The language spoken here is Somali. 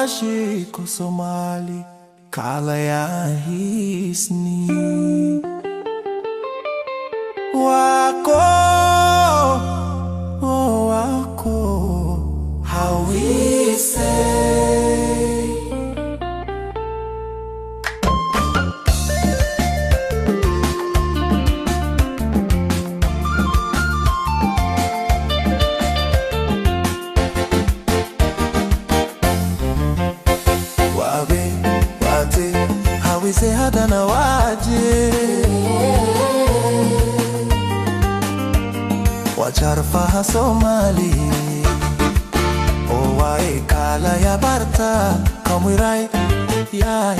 washi ko Somali kala ya hisni wako wako how we say Wise hada na waje Wajarfa Somali Owae kala ya barta Kamuirai ya